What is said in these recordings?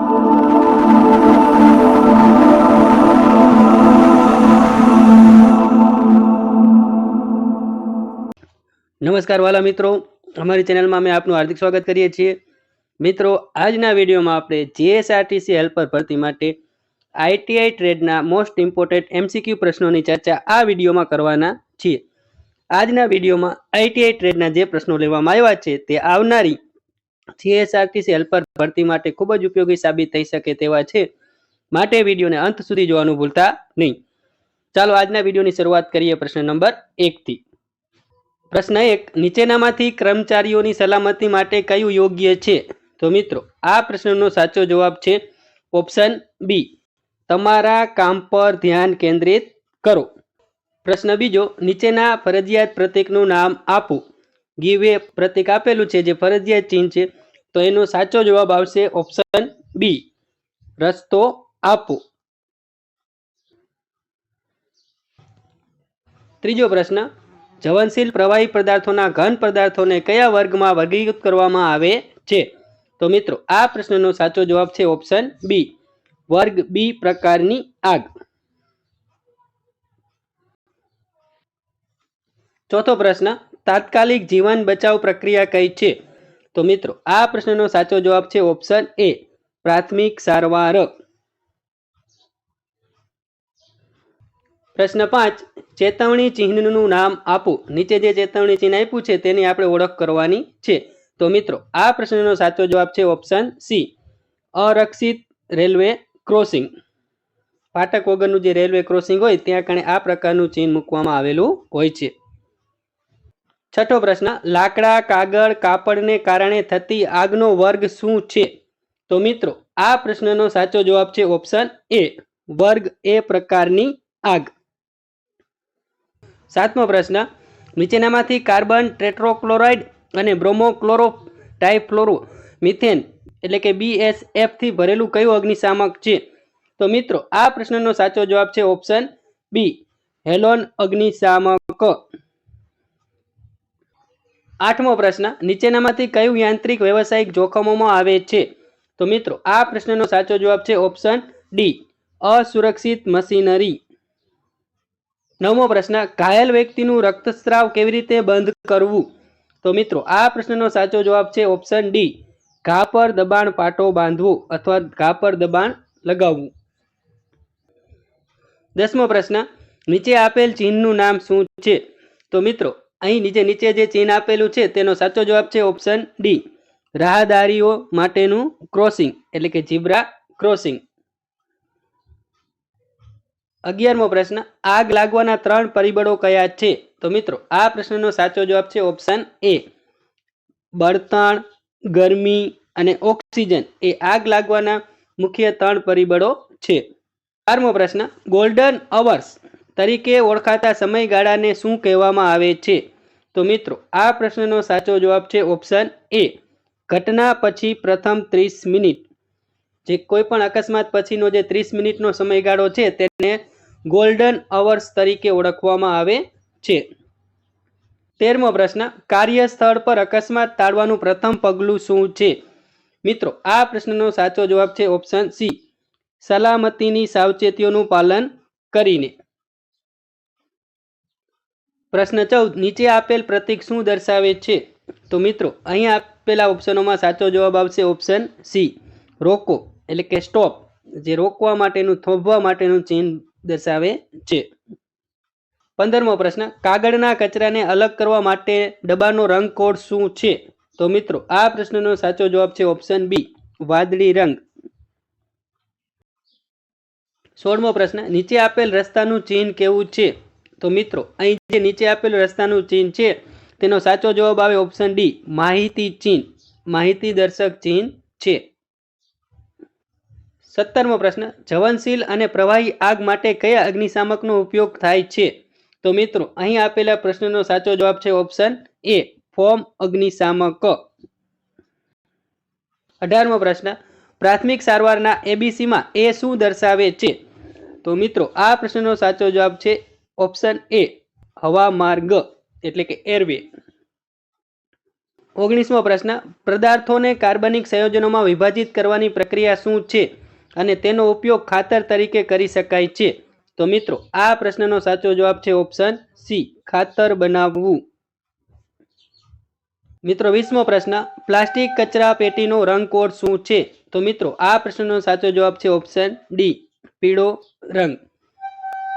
નમસ્કાર વાલા મિત્રો, અમારી ચેનલમાં અમે આપનું હાર્દિક સ્વાગત કરીએ છીએ। મિત્રો, આજના વિડીયોમાં આપણે જીએસઆરટીસી હેલ્પર ભરતી માટે આઈટીઆઈ ટ્રેડના મોસ્ટ ઇમ્પોર્ટન્ટ એમસીક્યુ પ્રશ્નોની ચર્ચા આ વિડીયોમાં કરવાના છીએ। આજના વિડીયોમાં આઈટીઆઈ ટ્રેડના જે પ્રશ્નો લેવામાં આવ્યા છે તે આવનારી જીએસઆરટીસી હેલ્પર ભરતી માટે ખૂબ જ ઉપયોગી સાબિત થઈ શકે તેવા છે, માટે વિડીયોને અંત સુધી જોવાનું ભૂલતા નહીં। ચાલો આજના વિડીયોની શરૂઆત કરીએ પ્રશ્ન નંબર 1 થી। પ્રશ્ન 1, નીચેનામાંથી કર્મચારીઓની સલામતી માટે કયું યોગ્ય છે? તો મિત્રો, આ પ્રશ્નનો સાચો જવાબ છે ઓપ્શન બી, તમારા કામ પર ધ્યાન કેન્દ્રિત કરો। પ્રશ્ન બીજો, નીચેના ફરજિયાત પ્રતીકનું નામ આપો। ગીવ એ પ્રતીક આપેલું છે જે ફરજિયાત ચિહ્ન છે, તો એનો સાચો જવાબ આવશે ઓપ્શન બી, રસ્તો આપો। ત્રીજો પ્રશ્ન, જ્વલનશીલ પ્રવાહી પદાર્થોના ઘન પદાર્થોને કયા વર્ગમાં વર્ગીકૃત કરવામાં આવે છે? તો મિત્રો, આ પ્રશ્નનો સાચો જવાબ છે ઓપ્શન બી, વર્ગ બી પ્રકારની આગ। ચોથો પ્રશ્ન, તાત્કાલિક જીવન બચાવ પ્રક્રિયા કઈ છે? તો મિત્રો, આ પ્રશ્નનો સાચો જવાબ છે ઓપ્શન એ, પ્રાથમિક સારવાર। પ્રશ્ન 5, ચેતવણી ચિહ્નનું નામ આપો। નીચે જે ચેતવણી ચિહ્ન આપ્યું છે તેની આપણે ઓળખ કરવાની છે। તો મિત્રો, આ પ્રશ્નનો સાચો જવાબ છે ઓપ્શન સી, અરક્ષિત રેલવે ક્રોસિંગ। ફાટક વગરનું જે રેલવે ક્રોસિંગ હોય ત્યાં કણે આ પ્રકારનું ચિહ્ન મૂકવામાં આવેલું હોય છે। છઠ્ઠો પ્રશ્ન, લાકડા, કાગળ, કાપડને કારણે થતી આગનો વર્ગ શું છે? તો મિત્રો, આ પ્રશ્નનો સાચો જવાબ છે ઓપ્શન એ, વર્ગ એ પ્રકારની આગ। સાતમો પ્રશ્ન, નીચેનામાંથી કાર્બન ટેટ્રાક્લોરાઇડ અને બ્રોમોક્લોરો ડાયફ્લોરો મિથેન એટલે કે BSF થી ભરેલું કયું અગ્નિશામક છે? તો મિત્રો, આ પ્રશ્નનો સાચો જવાબ છે ઓપ્શન બી, હેલોન અગ્નિશામક। આઠમો પ્રશ્ન, નીચેનામાંથી કયું યાંત્રિક વ્યવસાયિક જોખમોમાં આવે છે? તો મિત્રો, આ પ્રશ્નનો સાચો જવાબ છે ઓપ્શન ડી, અસુરક્ષિત મશીનરી। નવમો પ્રશ્ન, ઘાયલ વ્યક્તિનું રક્તસ્રાવ કેવી રીતે બંધ કરવું? તો મિત્રો, આ પ્રશ્નનો સાચો જવાબ છે ઓપ્શન ડી, ઘા પર દબાણ પાટો બાંધવો અથવા ઘા પર દબાણ લગાવવું। 10મો પ્રશ્ન, નીચે આપેલ ચિહ્નનું નામ શું છે? તો મિત્રો, અહીં નીચે જે ચિહ્ન આપેલું છે તેનો સાચો જવાબ છે ઓપ્શન ડી, રાહદારીઓ માટેનું ક્રોસિંગ એટલે કે ઝીબ્રા ક્રોસિંગ। 11મો પ્રશ્ન, આગ લાગવાના 3 પરિબળો કયા છે? તો મિત્રો, આ પ્રશ્નનો સાચો જવાબ છે ઓપ્શન એ, બળતણ, ગરમી અને ઓક્સિજન એ આગ લાગવાના મુખ્ય 3 પરિબળો છે। 12મો પ્રશ્ન, ગોલ્ડન અવર્સ તરીકે ઓળખાતા સમયગાળાને શું કહેવામાં આવે છે? તો મિત્રો, આ પ્રશ્નનો સાચો જવાબ છે ઓપ્શન એ, ઘટના પછી પ્રથમ 30 મિનિટ। જે કોઈ પણ અકસ્માત પછીનો જે 30 મિનિટનો સમયગાળો છે તેને ગોલ્ડન અવર્સ તરીકે ઓળખવામાં આવે છે। 13મો પ્રશ્ન, કાર્યસ્થળ પર અકસ્માત ટાળવાનું પ્રથમ પગલું શું છે? મિત્રો, આ પ્રશ્નનો સાચો જવાબ છે ઓપ્શન સી, સલામતીની સાવચેતીઓનું પાલન કરીને। પ્રશ્ન 14, નીચે આપેલ પ્રતીક શું દર્શાવે છે? તો મિત્રો, અહીં આપેલા ઓપ્શનોમાં સાચો જવાબ આવશે ઓપ્શન સી, રોકો એટલે કે સ્ટોપ, જે રોકવા માટેનું, થોભવા માટેનું ચિહ્ન દર્શાવે છે। 15મો પ્રશ્ન, કાગળના કચરાને અલગ કરવા માટે ડબ્બાનો રંગ કોડ શું છે? તો મિત્રો, આ પ્રશ્નનો સાચો જવાબ છે ઓપ્શન બી, વાદળી રંગ। 16મો પ્રશ્ન, નીચે આપેલ રસ્તાનું ચિહ્ન કેવું છે? તો મિત્રો, અહીં જે નીચે આપેલું રસ્તાનું ચિહ્ન છે તેનો સાચો જવાબ આવે ઓપ્શન ડી, માહિતી ચિહ્ન, માહિતી દર્શક ચિહ્ન છે। 17મો પ્રશ્ન, જ્વલનશીલ અને પ્રવાહી આગ માટે કયા અગ્નિશામકનો ઉપયોગ થાય છે? તો મિત્રો, અહીં આપેલા પ્રશ્નનો સાચો જવાબ છે ઓપ્શન એ, ફોમ અગ્નિશામક। 18મો પ્રશ્ન, પ્રાથમિક સારવારના એબીસીમાં એ શું દર્શાવે છે? તો મિત્રો, આ પ્રશ્નનો સાચો જવાબ છે ઓપ્શન એ, હવા માર્ગ એટલે કે એરવે। 19મો પ્રશ્ન, પદાર્થોને કાર્બનિક સંયોજનોમાં વિભાજિત કરવાની પ્રક્રિયા શું છે અને તેનો ઉપયોગ ખાતર તરીકે કરી શકાય છે? તો મિત્રો આ પ્રશ્નનો સાચો જવાબ છે ઓપ્શન સી, ખાતર બનાવવું. મિત્રો 20મો પ્રશ્ન, પ્લાસ્ટિક કચરા પેટીનો રંગ કોડ શું છે? તો મિત્રો આ પ્રશ્નનો સાચો જવાબ છે ઓપ્શન ડી, પીળો રંગ.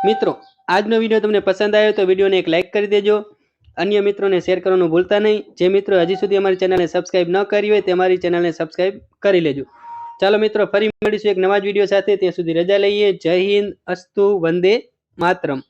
મિત્રો આજનો વિડીયો તમને પસંદ આવ્યો તો વિડીયોને એક લાઇક કરી દેજો. અન્ય મિત્રોને શેર કરવાનું ભૂલતા નહીં. જે મિત્રો હજી સુધી અમારી ચેનલને સબસ્ક્રાઇબ ન કરી હોય તે અમારી ચેનલને સબસ્ક્રાઇબ કરી લેજો. ચાલો મિત્રો, ફરી મળીશું એક નવા જ વિડીયો સાથે. ત્યાં સુધી રજા લઈએ. જય હિન્દ, અસ્તુ, વંદે માતરમ.